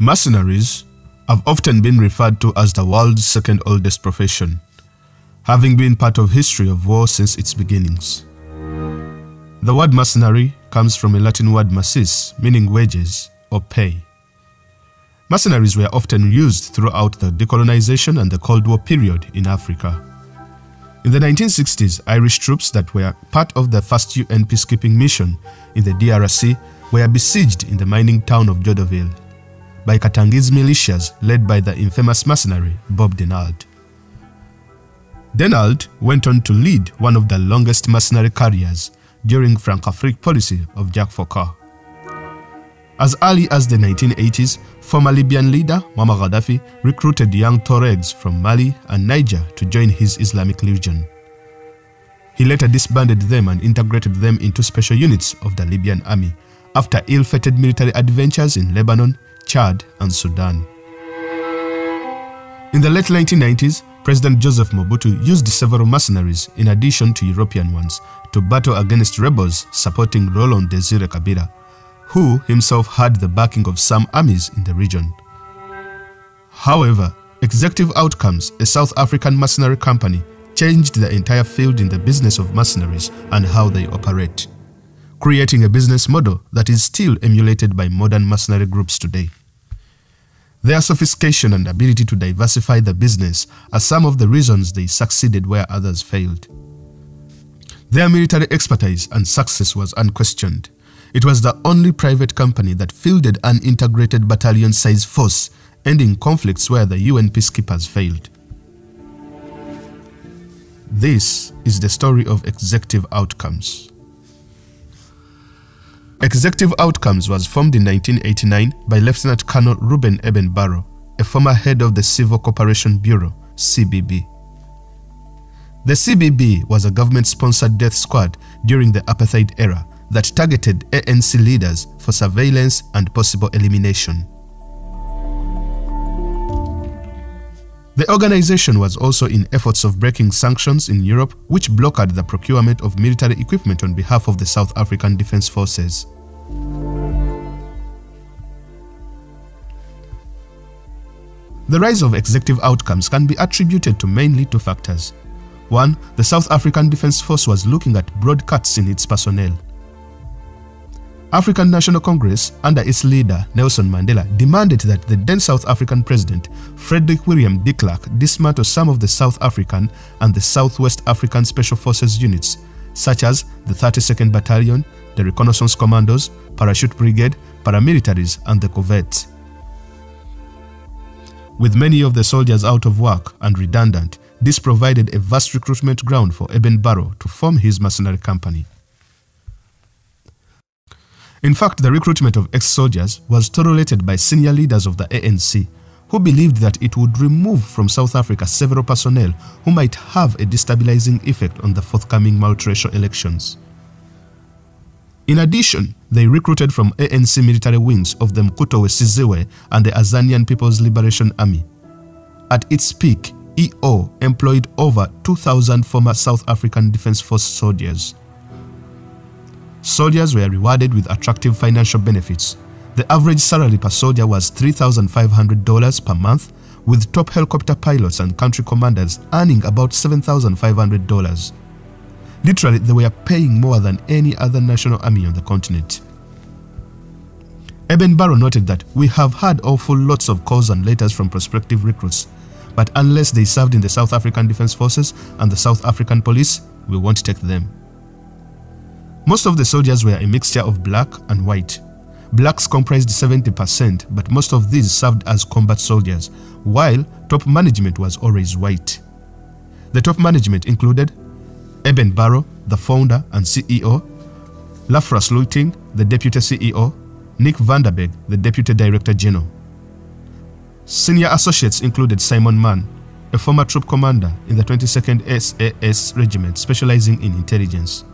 Mercenaries have often been referred to as the world's second oldest profession, having been part of history of war since its beginnings. The word mercenary comes from a Latin word mercis, meaning wages or pay. Mercenaries were often used throughout the decolonization and the Cold War period in Africa. In the 1960s, Irish troops that were part of the first UN peacekeeping mission in the DRC were besieged in the mining town of Jodoville by Katangese militias led by the infamous mercenary Bob Denard. Denard went on to lead one of the longest mercenary careers during Francophilic policy of Jacques Foccart. As early as the 1980s, former Libyan leader Muammar Gaddafi recruited young Tuaregs from Mali and Niger to join his Islamic Legion. He later disbanded them and integrated them into special units of the Libyan army after ill-fated military adventures in Lebanon, Chad, and Sudan. In the late 1990s, President Joseph Mobutu used several mercenaries in addition to European ones to battle against rebels supporting Laurent Désiré Kabila, who himself had the backing of some armies in the region. However, Executive Outcomes, a South African mercenary company, changed the entire field in the business of mercenaries and how they operate, creating a business model that is still emulated by modern mercenary groups today. Their sophistication and ability to diversify the business are some of the reasons they succeeded where others failed. Their military expertise and success was unquestioned. It was the only private company that fielded an integrated battalion-size force, ending conflicts where the UN peacekeepers failed. This is the story of Executive Outcomes. Executive Outcomes was formed in 1989 by Lieutenant Colonel Reuben Eben Barrow, a former head of the Civil Cooperation Bureau, CBB. The CBB was a government-sponsored death squad during the apartheid era that targeted ANC leaders for surveillance and possible elimination. The organization was also in efforts of breaking sanctions in Europe, which blocked the procurement of military equipment on behalf of the South African Defense Forces. The rise of Executive Outcomes can be attributed to mainly two factors. One, the South African Defense Force was looking at broad cuts in its personnel. African National Congress, under its leader Nelson Mandela, demanded that the then South African President Frederick William de Klerk dismantle some of the South African and the Southwest African Special Forces units, such as the 32nd Battalion, the Reconnaissance Commandos, Parachute Brigade, paramilitaries, and the Corvettes. With many of the soldiers out of work and redundant, this provided a vast recruitment ground for Eben Barrow to form his mercenary company. In fact, the recruitment of ex-soldiers was tolerated by senior leaders of the ANC, who believed that it would remove from South Africa several personnel who might have a destabilizing effect on the forthcoming multiracial elections. In addition, they recruited from ANC military wings of the Mkuto Wesizwe and the Azanian People's Liberation Army. At its peak, EO employed over 2,000 former South African Defense Force soldiers. Soldiers were rewarded with attractive financial benefits. The average salary per soldier was $3,500 per month, with top helicopter pilots and country commanders earning about $7,500. Literally, they were paying more than any other national army on the continent. Eben Barrow noted that we have had awful lots of calls and letters from prospective recruits, but unless they served in the South African Defense Forces and the South African Police, we won't take them. Most of the soldiers were a mixture of black and white. Blacks comprised 70%, but most of these served as combat soldiers, while top management was always white. The top management included Eben Barrow, the founder and CEO, Lafras Luiting, the deputy CEO, Nick Vanderberg, the deputy director general. Senior associates included Simon Mann, a former troop commander in the 22nd SAS Regiment specializing in intelligence.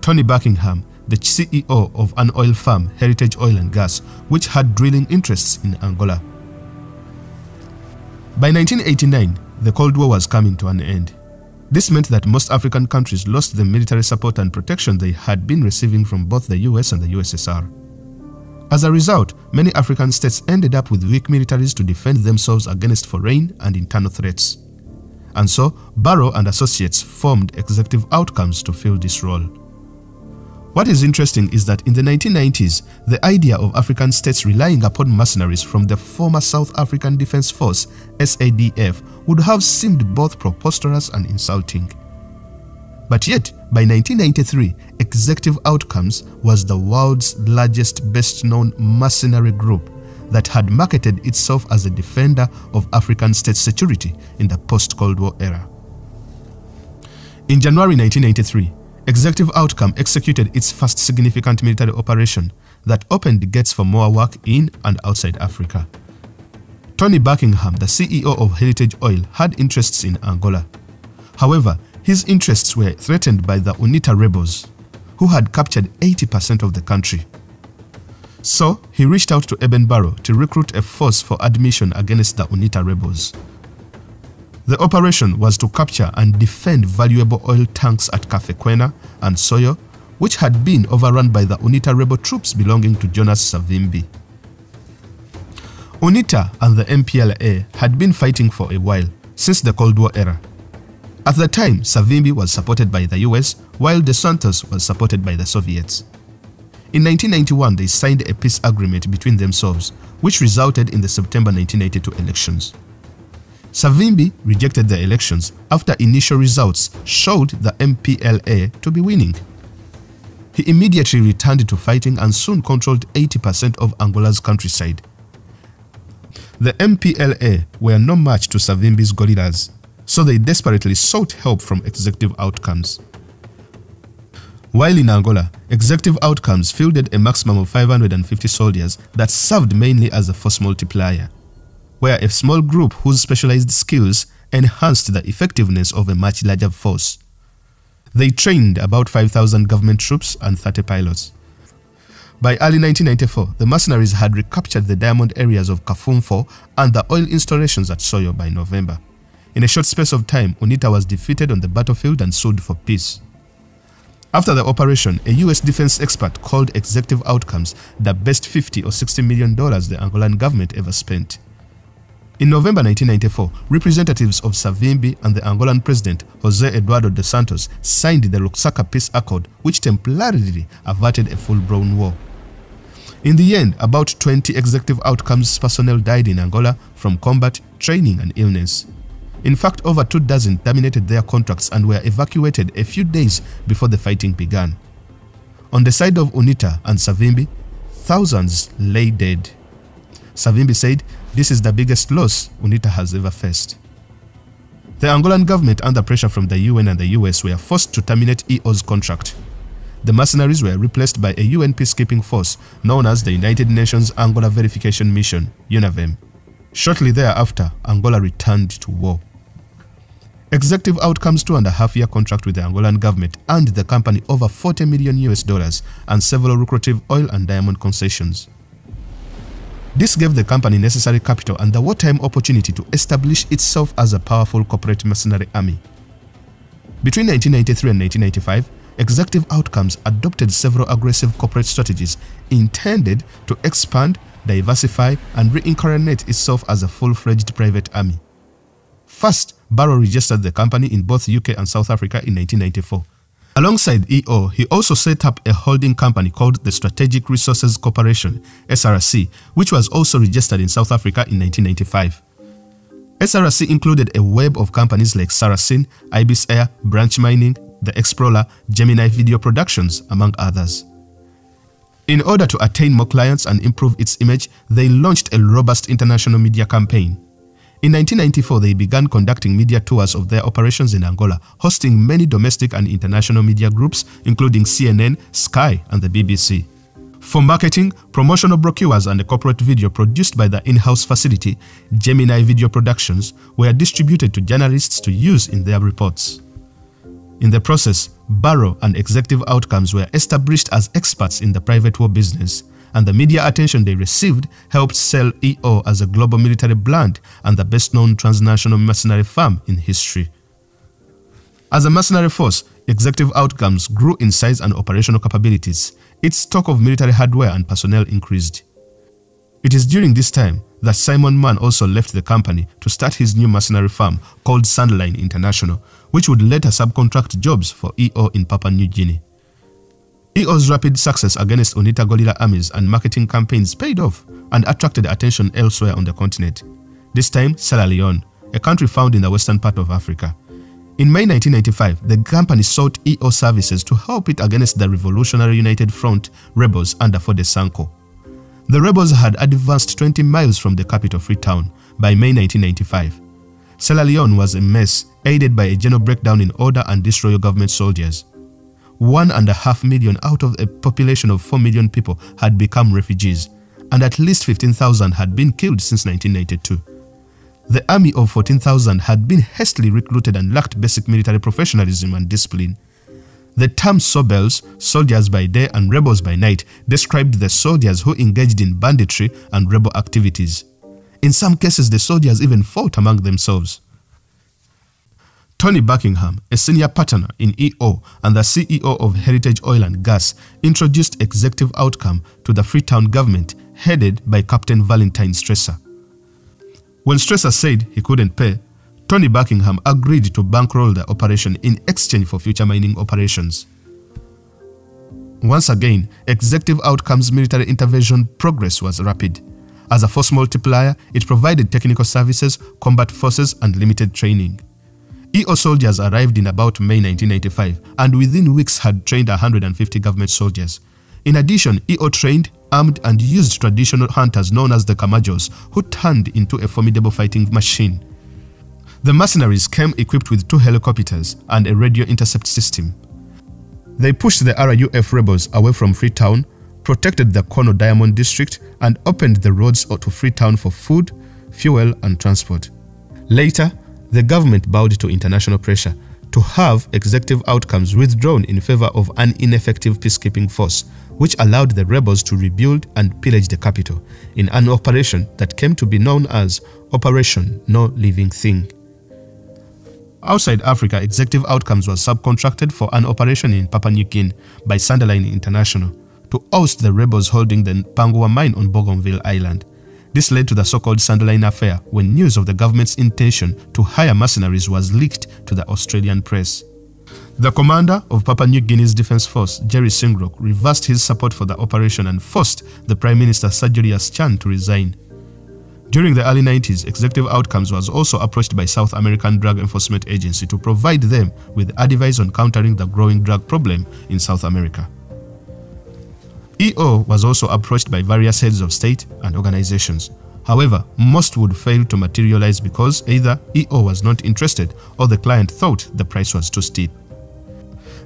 Tony Buckingham, the CEO of an oil firm, Heritage Oil and Gas, which had drilling interests in Angola. By 1989, the Cold War was coming to an end. This meant that most African countries lost the military support and protection they had been receiving from both the US and the USSR. As a result, many African states ended up with weak militaries to defend themselves against foreign and internal threats. And so, Barrow and Associates formed Executive Outcomes to fill this role. What is interesting is that in the 1990s, the idea of African states relying upon mercenaries from the former South African Defense Force, SADF, would have seemed both preposterous and insulting. But yet, by 1993, Executive Outcomes was the world's largest, best-known mercenary group that had marketed itself as a defender of African state security in the post-Cold War era. In January 1993, Executive Outcome executed its first significant military operation that opened the gates for more work in and outside Africa. Tony Buckingham, the CEO of Heritage Oil, had interests in Angola. However, his interests were threatened by the UNITA rebels, who had captured 80% of the country. So, he reached out to Eben Barrow to recruit a force for admission against the UNITA rebels. The operation was to capture and defend valuable oil tanks at Kafekwena and Soyo, which had been overrun by the UNITA rebel troops belonging to Jonas Savimbi. UNITA and the MPLA had been fighting for a while, since the Cold War era. At the time, Savimbi was supported by the US, while Dos Santos was supported by the Soviets. In 1991, they signed a peace agreement between themselves, which resulted in the September 1992 elections. Savimbi rejected the elections after initial results showed the MPLA to be winning. He immediately returned to fighting and soon controlled 80% of Angola's countryside. The MPLA were no match to Savimbi's guerrillas, so they desperately sought help from Executive Outcomes. While in Angola, Executive Outcomes fielded a maximum of 550 soldiers that served mainly as a force multiplier, where a small group whose specialized skills enhanced the effectiveness of a much larger force. They trained about 5,000 government troops and 30 pilots. By early 1994, the mercenaries had recaptured the diamond areas of Kafumfo and the oil installations at Soyo by November. In a short space of time, UNITA was defeated on the battlefield and sued for peace. After the operation, a US defense expert called Executive Outcomes the best $50 or $60 million the Angolan government ever spent. In November 1994, representatives of Savimbi and the Angolan president, José Eduardo dos Santos, signed the Ruksaka Peace Accord, which temporarily averted a full-blown war. In the end, about 20 Executive Outcomes personnel died in Angola from combat, training, and illness. In fact, over 24 terminated their contracts and were evacuated a few days before the fighting began. On the side of UNITA and Savimbi, thousands lay dead. Savimbi said, "This is the biggest loss UNITA has ever faced." The Angolan government, under pressure from the UN and the US, were forced to terminate EO's contract. The mercenaries were replaced by a UN peacekeeping force known as the United Nations Angola Verification Mission, UNAVEM. Shortly thereafter, Angola returned to war. Executive Outcomes' 2.5-year contract with the Angolan government earned the company over $40 million and several lucrative oil and diamond concessions. This gave the company necessary capital and the wartime opportunity to establish itself as a powerful corporate mercenary army. Between 1993 and 1995, Executive Outcomes adopted several aggressive corporate strategies intended to expand, diversify, and reincarnate itself as a full-fledged private army. First, Barrow registered the company in both UK and South Africa in 1994. Alongside EO, he also set up a holding company called the Strategic Resources Corporation, SRC, which was also registered in South Africa in 1995. SRC included a web of companies like Saracen, Ibis Air, Branch Mining, The Explorer, Gemini Video Productions, among others. In order to attain more clients and improve its image, they launched a robust international media campaign. In 1994, they began conducting media tours of their operations in Angola, hosting many domestic and international media groups, including CNN, Sky, and the BBC. For marketing, promotional brochures and a corporate video produced by the in-house facility, Gemini Video Productions, were distributed to journalists to use in their reports. In the process, Barrow and Executive Outcomes were established as experts in the private war business, and the media attention they received helped sell EO as a global military brand and the best-known transnational mercenary firm in history. As a mercenary force, Executive Outcomes grew in size and operational capabilities. Its stock of military hardware and personnel increased. It is during this time that Simon Mann also left the company to start his new mercenary firm called Sandline International, which would later subcontract jobs for EO in Papua New Guinea. EO's rapid success against UNITA guerrilla armies and marketing campaigns paid off and attracted attention elsewhere on the continent. This time, Sierra Leone, a country found in the western part of Africa. In May 1995, the company sought EO services to help it against the Revolutionary United Front rebels under Fode Sanko. The rebels had advanced 20 miles from the capital, Freetown, by May 1995. Sierra Leone was a mess, aided by a general breakdown in order and disloyal government soldiers. 1.5 million out of a population of 4 million people had become refugees, and at least 15,000 had been killed since 1992. The army of 14,000 had been hastily recruited and lacked basic military professionalism and discipline. The term sobels, soldiers by day and rebels by night, described the soldiers who engaged in banditry and rebel activities. In some cases, the soldiers even fought among themselves. Tony Buckingham, a senior partner in EO and the CEO of Heritage Oil and Gas, introduced Executive Outcome to the Freetown government, headed by Captain Valentine Stresser. When Stresser said he couldn't pay, Tony Buckingham agreed to bankroll the operation in exchange for future mining operations. Once again, Executive Outcome's military intervention progress was rapid. As a force multiplier, it provided technical services, combat forces, and limited training. EO soldiers arrived in about May 1995 and within weeks had trained 150 government soldiers. In addition, EO trained, armed, and used traditional hunters known as the Kamajos, who turned into a formidable fighting machine. The mercenaries came equipped with 2 helicopters and a radio intercept system. They pushed the RUF rebels away from Freetown, protected the Kono Diamond District, and opened the roads to Freetown for food, fuel, and transport. Later, the government bowed to international pressure to have Executive Outcomes withdrawn in favor of an ineffective peacekeeping force, which allowed the rebels to rebuild and pillage the capital in an operation that came to be known as Operation No Living Thing. Outside Africa, Executive Outcomes was subcontracted for an operation in Papua New Guinea by Sandline International to oust the rebels holding the Pangua mine on Bougainville Island. This led to the so-called Sandline affair, when news of the government's intention to hire mercenaries was leaked to the Australian press. The commander of Papua New Guinea's Defence Force, Jerry Singrock, reversed his support for the operation and forced the Prime Minister Sir Julius Chan to resign. During the early 90s, Executive Outcomes was also approached by South American Drug Enforcement Agency to provide them with advice on countering the growing drug problem in South America. EO was also approached by various heads of state and organizations. However, most would fail to materialize because either EO was not interested or the client thought the price was too steep.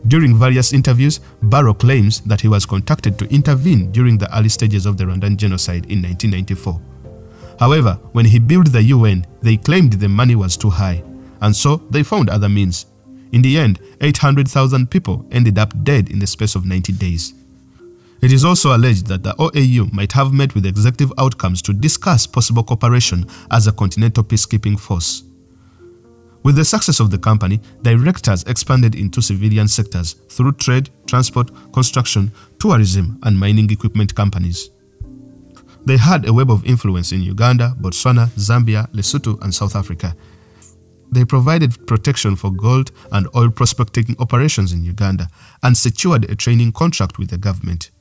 During various interviews, Barrow claims that he was contacted to intervene during the early stages of the Rwandan genocide in 1994. However, when he billed the UN, they claimed the money was too high, and so they found other means. In the end, 800,000 people ended up dead in the space of 90 days. It is also alleged that the OAU might have met with Executive Outcomes to discuss possible cooperation as a continental peacekeeping force. With the success of the company, directors expanded into civilian sectors through trade, transport, construction, tourism, and mining equipment companies. They had a web of influence in Uganda, Botswana, Zambia, Lesotho, and South Africa. They provided protection for gold and oil prospecting operations in Uganda and secured a training contract with the government.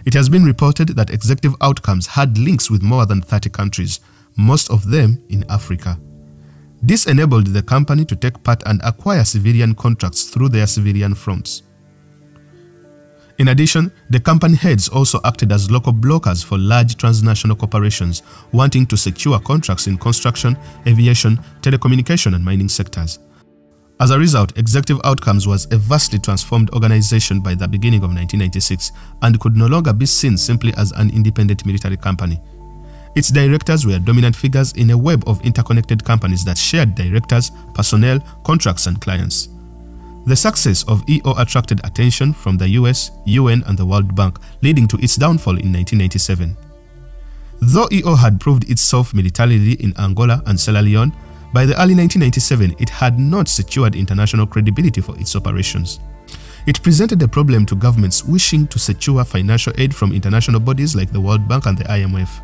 It has been reported that Executive Outcomes had links with more than 30 countries, most of them in Africa. This enabled the company to take part and acquire civilian contracts through their civilian fronts. In addition, the company heads also acted as local brokers for large transnational corporations wanting to secure contracts in construction, aviation, telecommunication, and mining sectors. As a result, Executive Outcomes was a vastly transformed organization by the beginning of 1996 and could no longer be seen simply as an independent military company. Its directors were dominant figures in a web of interconnected companies that shared directors, personnel, contracts, and clients. The success of EO attracted attention from the US, UN, and the World Bank, leading to its downfall in 1997. Though EO had proved itself militarily in Angola and Sierra Leone, by the early 1997 it had not secured international credibility for its operations. It presented a problem to governments wishing to secure financial aid from international bodies like the World Bank and the IMF.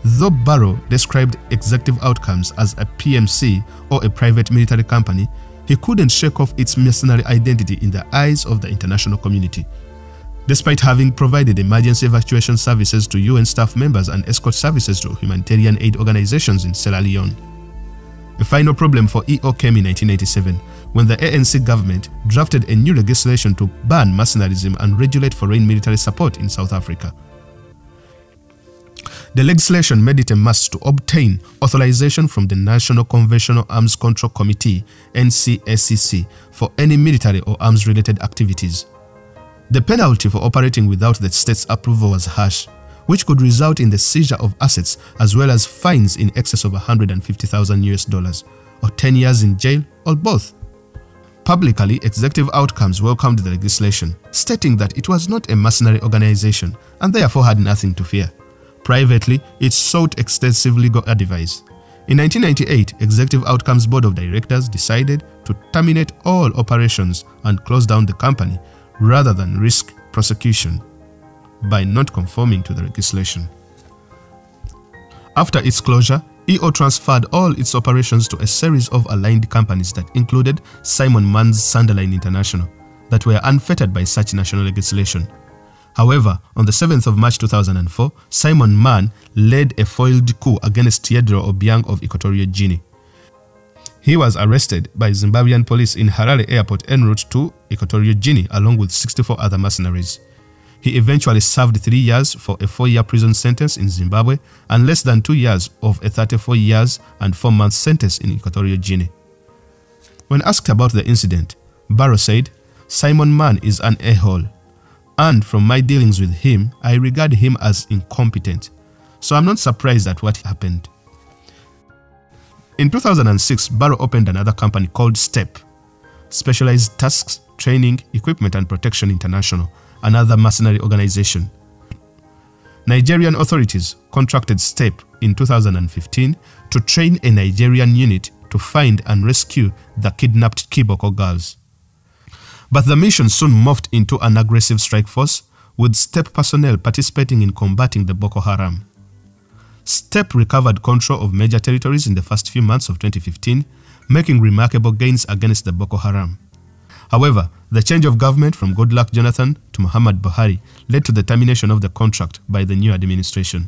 Though Barrow described executive outcomes as a PMC or a private military company, he couldn't shake off its mercenary identity in the eyes of the international community. Despite having provided emergency evacuation services to UN staff members and escort services to humanitarian aid organizations in Sierra Leone. A final problem for EO came in 1987, when the ANC government drafted a new legislation to ban mercenarism and regulate foreign military support in South Africa. The legislation made it a must to obtain authorization from the National Conventional Arms Control Committee (NCSCC) for any military or arms-related activities. The penalty for operating without the state's approval was harsh, which could result in the seizure of assets as well as fines in excess of $150,000 or 10 years in jail or both. Publicly, Executive Outcomes welcomed the legislation, stating that it was not a mercenary organization and therefore had nothing to fear. Privately, it sought extensive legal advice. In 1998, Executive Outcomes Board of Directors decided to terminate all operations and close down the company rather than risk prosecution by not conforming to the legislation. After its closure, EO transferred all its operations to a series of aligned companies that included Simon Mann's Sunderland International, that were unfettered by such national legislation. However, on the 7th of March 2004, Simon Mann led a foiled coup against Teodoro Obiang of Equatorial Guinea. He was arrested by Zimbabwean police in Harare Airport en route to Equatorial Guinea along with 64 other mercenaries. He eventually served 3 years for a 4-year prison sentence in Zimbabwe and less than 2 years of a 34 years and 4 months sentence in Equatorial Guinea. When asked about the incident, Barrow said, "Simon Mann is an a-hole, and from my dealings with him, I regard him as incompetent, so I'm not surprised at what happened." In 2006, Barrow opened another company called STEP, Specialized Tasks, Training, Equipment and Protection International, another mercenary organization. Nigerian authorities contracted STEP in 2015 to train a Nigerian unit to find and rescue the kidnapped Kiboko girls. But the mission soon morphed into an aggressive strike force, with STEP personnel participating in combating the Boko Haram. STEP recovered control of major territories in the first few months of 2015, making remarkable gains against the Boko Haram. However, the change of government from Goodluck Jonathan to Muhammad Buhari led to the termination of the contract by the new administration.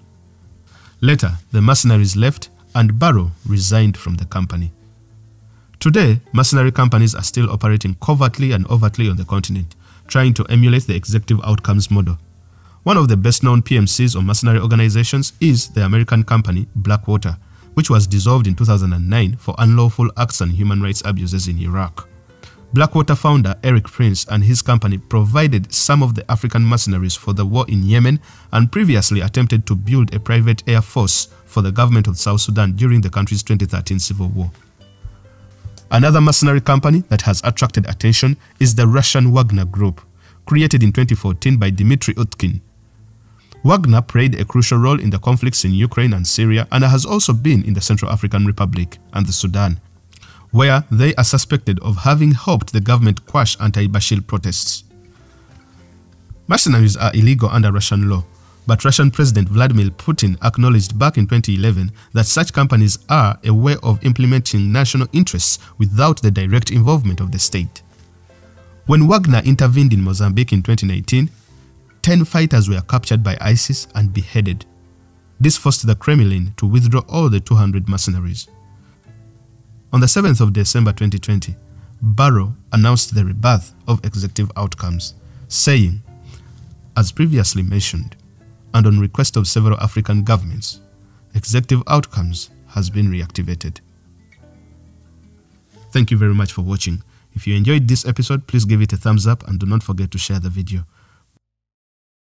Later, the mercenaries left and Barrow resigned from the company. Today, mercenary companies are still operating covertly and overtly on the continent, trying to emulate the Executive Outcomes model. One of the best-known PMCs or mercenary organizations is the American company Blackwater, which was dissolved in 2009 for unlawful acts and human rights abuses in Iraq. Blackwater founder Eric Prince and his company provided some of the African mercenaries for the war in Yemen and previously attempted to build a private air force for the government of South Sudan during the country's 2013 civil war. Another mercenary company that has attracted attention is the Russian Wagner Group, created in 2014 by Dmitry Utkin. Wagner played a crucial role in the conflicts in Ukraine and Syria and has also been in the Central African Republic and the Sudan, where they are suspected of having helped the government quash anti-Bashir protests. Mercenaries are illegal under Russian law, but Russian President Vladimir Putin acknowledged back in 2011 that such companies are a way of implementing national interests without the direct involvement of the state. When Wagner intervened in Mozambique in 2019, 10 fighters were captured by ISIS and beheaded. This forced the Kremlin to withdraw all the 200 mercenaries. On the 7th of December 2020, Barrow announced the rebirth of Executive Outcomes, saying, "As previously mentioned, and on request of several African governments, Executive Outcomes has been reactivated." Thank you very much for watching. If you enjoyed this episode, please give it a thumbs up and do not forget to share the video.